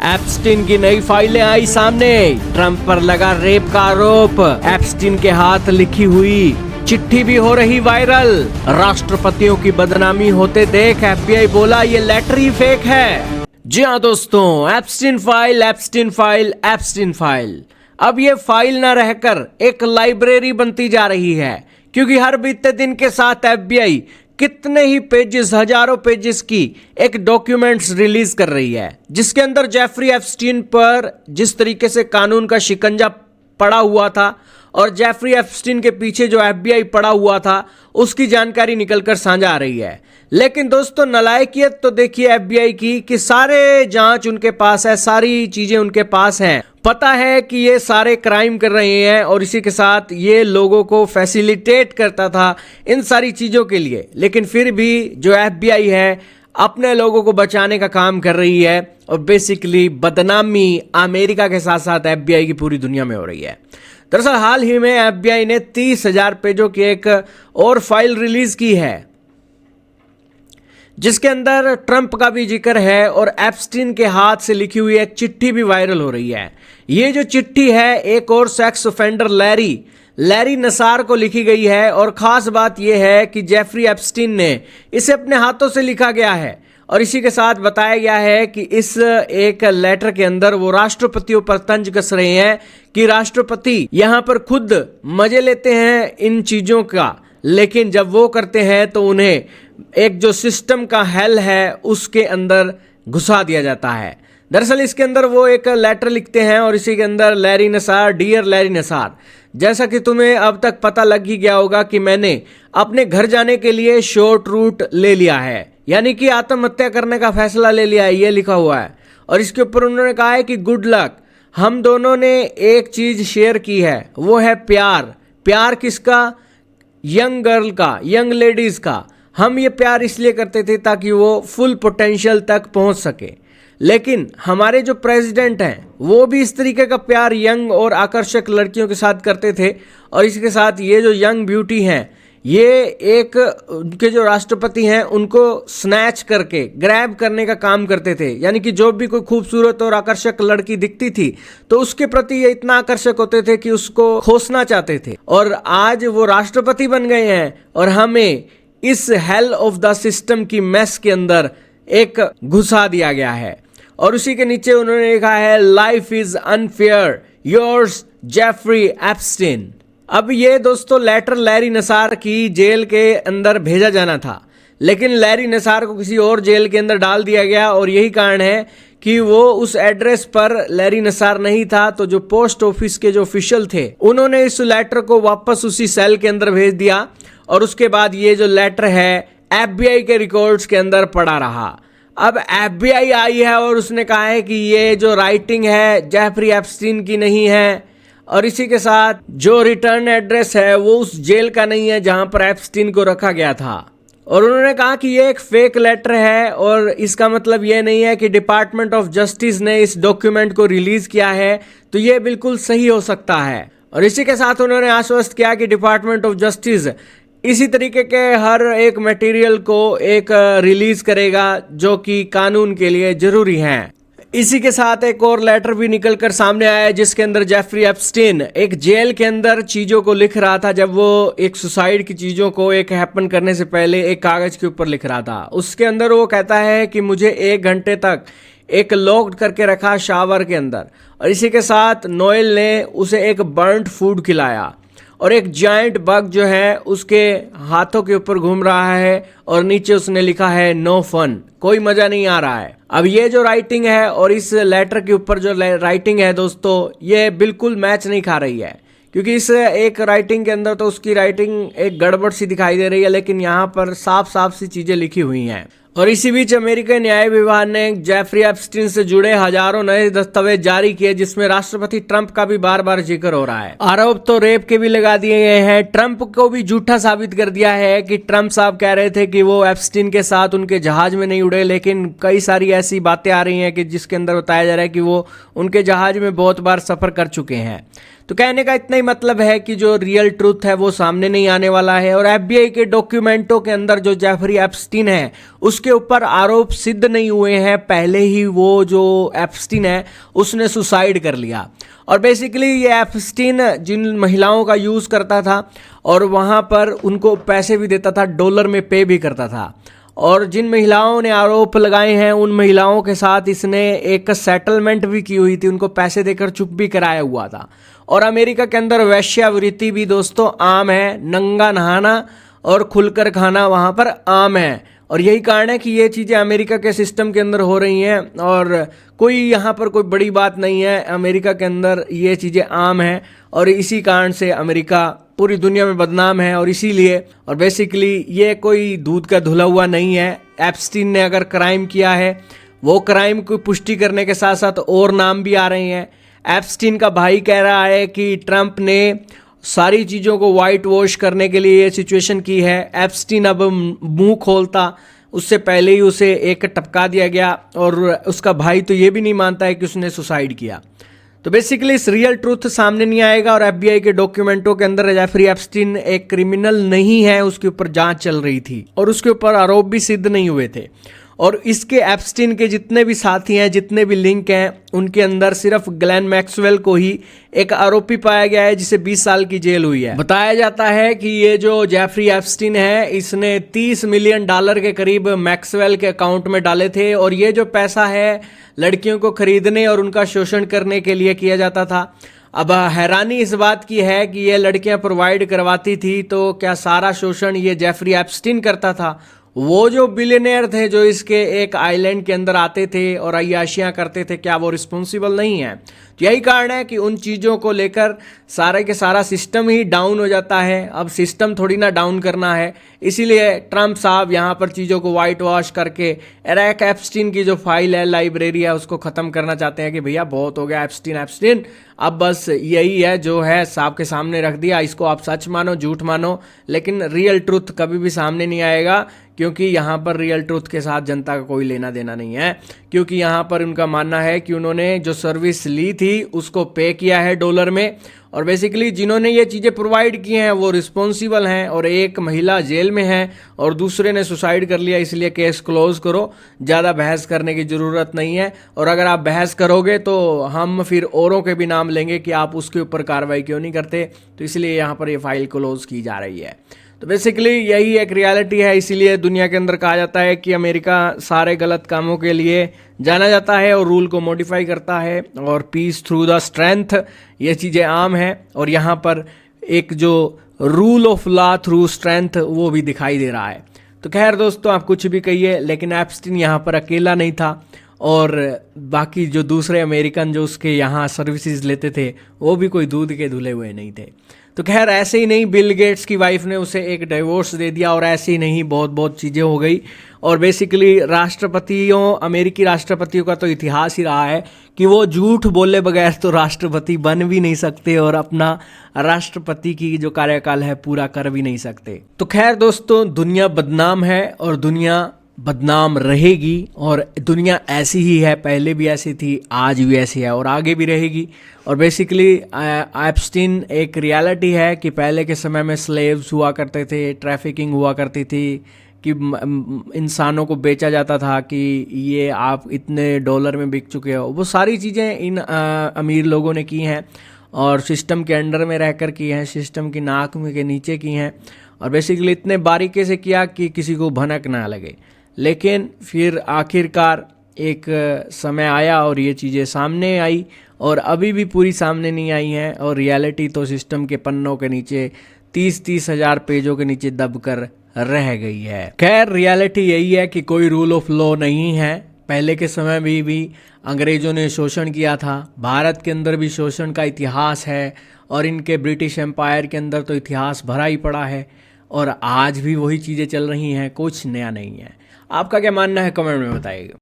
Epstein की नई फाइलें आई सामने, ट्रंप पर लगा रेप का आरोप, एप्स्टीन के हाथ लिखी हुई चिट्ठी भी हो रही वायरल, राष्ट्रपतियों की बदनामी होते देख FBI बोला ये लेटर ही फेक है। जी हाँ दोस्तों, Epstein file, Epstein file, Epstein file, अब ये फाइल ना रहकर एक लाइब्रेरी बनती जा रही है, क्योंकि हर बीते दिन के साथ FBI कितने ही पेजेस, हजारों पेजेस की एक डॉक्यूमेंट्स रिलीज कर रही है, जिसके अंदर जेफरी एप्स्टीन पर जिस तरीके से कानून का शिकंजा पड़ा हुआ था और जेफरी एप्स्टीन के पीछे जो FBI पड़ा हुआ था उसकी जानकारी निकलकर साझा आ रही है। लेकिन दोस्तों, नालायकियत तो देखिए FBI की कि सारे जांच उनके पास है, सारी चीजें उनके पास हैं, पता है कि ये सारे क्राइम कर रहे हैं और इसी के साथ ये लोगों को फैसिलिटेट करता था इन सारी चीजों के लिए, लेकिन फिर भी जो FBI है अपने लोगों को बचाने का काम कर रही है और बेसिकली बदनामी अमेरिका के साथ साथ FBI की पूरी दुनिया में हो रही है। दरअसल हाल ही में FBI ने 30,000 पेजों की एक और फाइल रिलीज की है, जिसके अंदर ट्रंप का भी जिक्र है और एप्स्टीन के हाथ से लिखी हुई एक चिट्ठी भी वायरल हो रही है। ये जो चिट्ठी है एक और सेक्स ऑफेंडर लैरी नसार को लिखी गई है और खास बात यह है कि जेफरी एप्स्टीन ने इसे अपने हाथों से लिखा गया है और इसी के साथ बताया गया है कि इस एक लेटर के अंदर वो राष्ट्रपतियों पर तंज कस रहे हैं कि राष्ट्रपति यहां पर खुद मजे लेते हैं इन चीजों का, लेकिन जब वो करते हैं तो उन्हें एक जो सिस्टम का हेल है उसके अंदर घुसा दिया जाता है। दरअसल इसके अंदर वो एक लेटर लिखते हैं और इसी के अंदर लैरी नसार, डियर लैरी नसार, जैसा कि तुम्हें अब तक पता लग ही गया होगा कि मैंने अपने घर जाने के लिए शॉर्ट रूट ले लिया है, यानी कि आत्महत्या करने का फैसला ले लिया है, ये लिखा हुआ है। और इसके ऊपर उन्होंने कहा है कि गुड लक, हम दोनों ने एक चीज शेयर की है, वो है प्यार। प्यार किसका? यंग गर्ल का, यंग लेडीज का। हम ये प्यार इसलिए करते थे ताकि वो फुल पोटेंशियल तक पहुंच सके, लेकिन हमारे जो प्रेसिडेंट हैं वो भी इस तरीके का प्यार यंग और आकर्षक लड़कियों के साथ करते थे और इसके साथ ये जो यंग ब्यूटी हैं ये एक उनके जो राष्ट्रपति हैं उनको स्नैच करके ग्रैब करने का काम करते थे, यानी कि जो भी कोई खूबसूरत और आकर्षक लड़की दिखती थी तो उसके प्रति ये इतना आकर्षक होते थे कि उसको खोसना चाहते थे। और आज वो राष्ट्रपति बन गए हैं और हमें इस हेल ऑफ द सिस्टम की मेस के अंदर एक घुसा दिया गया है। और उसी के नीचे उन्होंने लिखा है life is unfair, yours Jeffrey Epstein. अब ये दोस्तों लेटर लैरी नसार की जेल के अंदर भेजा जाना था, लेकिन लैरी नसार को किसी और जेल के अंदर डाल दिया गया और यही कारण है कि वो उस एड्रेस पर लैरी नसार नहीं था। तो जो पोस्ट ऑफिस के जो ऑफिशियल थे उन्होंने इस लेटर को वापस उसी सेल के अंदर भेज दिया और उसके बाद ये जो लेटर है FBI के रिकॉर्ड्स के अंदर पड़ा रहा। अब FBI आई है और उसने कहा है कि ये जो राइटिंग है जेफरी एप्स्टीन की नहीं है और इसी के साथ जो रिटर्न एड्रेस है वो उस जेल का नहीं है जहां पर एप्स्टीन को रखा गया था। और उन्होंने कहा कि ये एक फेक लेटर है और इसका मतलब ये नहीं है कि डिपार्टमेंट ऑफ जस्टिस ने इस डॉक्यूमेंट को रिलीज किया है, तो ये बिल्कुल सही हो सकता है। और इसी के साथ उन्होंने आश्वस्त किया कि डिपार्टमेंट ऑफ जस्टिस इसी तरीके के हर एक मटेरियल को एक रिलीज करेगा जो कि कानून के लिए जरूरी है। इसी के साथ एक और लेटर भी निकलकर सामने आया जिसके अंदर जेफरी एप्स्टीन एक जेल के अंदर चीजों को लिख रहा था, जब वो एक सुसाइड की चीजों को एक हैपन करने से पहले एक कागज के ऊपर लिख रहा था। उसके अंदर वो कहता है कि मुझे 1 घंटे तक एक लॉक्ड करके रखा शावर के अंदर और इसी के साथ नोएल ने उसे एक बर्न्ड फूड खिलाया और एक जायंट बग जो है उसके हाथों के ऊपर घूम रहा है और नीचे उसने लिखा है नो फन, कोई मजा नहीं आ रहा है। अब ये जो राइटिंग है और इस लेटर के ऊपर जो राइटिंग है दोस्तों ये बिल्कुल मैच नहीं खा रही है, क्योंकि इस एक राइटिंग के अंदर तो उसकी राइटिंग एक गड़बड़ सी दिखाई दे रही है, लेकिन यहाँ पर साफ साफ सी चीजें लिखी हुई हैं। और इसी बीच अमेरिकी न्याय विभाग ने जेफरी एप्स्टीन से जुड़े हजारों नए दस्तावेज जारी किए जिसमें राष्ट्रपति ट्रंप का भी बार बार जिक्र हो रहा है। आरोप तो रेप के भी लगा दिए गए हैं। ट्रंप को भी झूठा साबित कर दिया है कि ट्रंप साहब कह रहे थे कि वो एप्स्टीन के साथ उनके जहाज में नहीं उड़े, लेकिन कई सारी ऐसी बातें आ रही हैं कि जिसके अंदर बताया जा रहा है कि वो उनके जहाज में बहुत बार सफर कर चुके हैं। तो कहने का इतना ही मतलब है कि जो रियल ट्रूथ है वो सामने नहीं आने वाला है और FBI के डॉक्यूमेंटों के अंदर जो जेफरी एप्स्टीन है उसके उसके ऊपर आरोप सिद्ध नहीं हुए हैं, पहले ही वो जो एप्स्टीन है उसने सुसाइड कर लिया। और बेसिकली ये एप्स्टीन जिन महिलाओं का यूज़ करता था और वहाँ पर उनको पैसे भी देता था, डॉलर में पे भी करता था। और जिन महिलाओं ने आरोप लगाए हैं उन महिलाओं के साथ इसने एक सेटलमेंट भी की हुई थी, उनको पैसे देकर चुप भी कराया हुआ था। और अमेरिका के अंदर वैश्यावृत्ति भी दोस्तों आम है, नंगा नहाना और खुलकर खाना वहाँ पर आम है। और यही कारण है कि ये चीज़ें अमेरिका के सिस्टम के अंदर हो रही हैं और कोई यहाँ पर कोई बड़ी बात नहीं है। अमेरिका के अंदर ये चीज़ें आम हैं और इसी कारण से अमेरिका पूरी दुनिया में बदनाम है। और इसीलिए और बेसिकली ये कोई दूध का धुला हुआ नहीं है। एप्स्टीन ने अगर क्राइम किया है, वो क्राइम की पुष्टि करने के साथ साथ और नाम भी आ रहे हैं। एप्स्टीन का भाई कह रहा है कि ट्रंप ने सारी चीज़ों को वाइट वॉश करने के लिए ये सिचुएशन की है। एप्स्टीन अब मुंह खोलता, उससे पहले ही उसे एक टपका दिया गया। और उसका भाई तो ये भी नहीं मानता है कि उसने सुसाइड किया। तो बेसिकली इस रियल ट्रूथ सामने नहीं आएगा। और एफबीआई के डॉक्यूमेंटों के अंदर जेफरी एप्स्टीन एक क्रिमिनल नहीं है, उसके ऊपर जांच चल रही थी और उसके ऊपर आरोप भी सिद्ध नहीं हुए थे। और इसके एप्स्टीन के जितने भी साथी हैं, जितने भी लिंक हैं, उनके अंदर सिर्फ ग्लेन मैक्सवेल को ही एक आरोपी पाया गया है जिसे 20 साल की जेल हुई है। बताया जाता है कि ये जो जेफरी एप्स्टीन है इसने $30 मिलियन के करीब मैक्सवेल के अकाउंट में डाले थे। और ये जो पैसा है लड़कियों को खरीदने और उनका शोषण करने के लिए किया जाता था। अब हैरानी इस बात की है कि ये लड़कियां प्रोवाइड करवाती थी, तो क्या सारा शोषण ये जेफरी एप्स्टीन करता था? वो जो बिलियनियर थे जो इसके एक आइलैंड के अंदर आते थे और अय्याशियां करते थे, क्या वो रिस्पॉन्सिबल नहीं है? तो यही कारण है कि उन चीज़ों को लेकर सारे के सारा सिस्टम ही डाउन हो जाता है। अब सिस्टम थोड़ी ना डाउन करना है, इसीलिए ट्रंप साहब यहाँ पर चीज़ों को वाइट वॉश करके एरिक एप्स्टीन की जो फाइल है, लाइब्रेरी है, उसको ख़त्म करना चाहते हैं कि भैया बहुत हो गया एप्स्टीन, अब बस यही है जो है साहब के सामने रख दिया, इसको आप सच मानो झूठ मानो, लेकिन रियल ट्रुथ कभी भी सामने नहीं आएगा। क्योंकि यहाँ पर रियल ट्रुथ के साथ जनता का कोई लेना देना नहीं है। क्योंकि यहाँ पर उनका मानना है कि उन्होंने जो सर्विस ली थी उसको पे किया है डॉलर में। और बेसिकली जिन्होंने ये चीज़ें प्रोवाइड की हैं वो रिस्पॉन्सिबल हैं। और एक महिला जेल में है और दूसरे ने सुसाइड कर लिया, इसलिए केस क्लोज करो, ज़्यादा बहस करने की ज़रूरत नहीं है। और अगर आप बहस करोगे तो हम फिर औरों के भी नाम लेंगे कि आप उसके ऊपर कार्रवाई क्यों नहीं करते। तो इसलिए यहाँ पर ये फाइल क्लोज की जा रही है। तो बेसिकली यही एक रियलिटी है। इसीलिए दुनिया के अंदर कहा जाता है कि अमेरिका सारे गलत कामों के लिए जाना जाता है और रूल को मॉडिफाई करता है। और पीस थ्रू द स्ट्रेंथ, ये चीज़ें आम हैं। और यहाँ पर एक जो rule of law through strength वो भी दिखाई दे रहा है। तो खैर दोस्तों, आप कुछ भी कहिए, लेकिन एप्स्टीन यहाँ पर अकेला नहीं था। और बाकी जो दूसरे अमेरिकन जो उसके यहाँ सर्विसेज लेते थे वो भी कोई दूध के धुले हुए नहीं थे। तो खैर ऐसे ही नहीं, बिल गेट्स की वाइफ ने उसे एक डिवोर्स दे दिया और ऐसे ही नहीं बहुत चीज़ें हो गई। और बेसिकली अमेरिकी राष्ट्रपतियों का तो इतिहास ही रहा है कि वो झूठ बोले बगैर तो राष्ट्रपति बन भी नहीं सकते और अपना राष्ट्रपति की जो कार्यकाल है पूरा कर भी नहीं सकते। तो खैर दोस्तों, दुनिया बदनाम है और दुनिया बदनाम रहेगी। और दुनिया ऐसी ही है, पहले भी ऐसी थी, आज भी ऐसी है और आगे भी रहेगी। और बेसिकली एप्स्टीन एक रियलिटी है कि पहले के समय में स्लेव्स हुआ करते थे, ट्रैफिकिंग हुआ करती थी, कि इंसानों को बेचा जाता था कि ये आप इतने डॉलर में बिक चुके हो। वो सारी चीज़ें इन अमीर लोगों ने की हैं और सिस्टम के अंडर में रहकर की हैं, सिस्टम की नाक में के नीचे की हैं। और बेसिकली इतने बारीकी से किया कि किसी को भनक ना लगे। लेकिन फिर आखिरकार एक समय आया और ये चीज़ें सामने आई और अभी भी पूरी सामने नहीं आई हैं। और रियलिटी तो सिस्टम के पन्नों के नीचे 30-30 हज़ार पेजों के नीचे दब कर रह गई है। खैर रियलिटी यही है कि कोई रूल ऑफ लॉ नहीं है। पहले के समय में भी अंग्रेज़ों ने शोषण किया था, भारत के अंदर भी शोषण का इतिहास है और इनके ब्रिटिश एम्पायर के अंदर तो इतिहास भरा ही पड़ा है। और आज भी वही चीज़ें चल रही हैं, कुछ नया नहीं है। आपका क्या मानना है कमेंट में बताइएगा।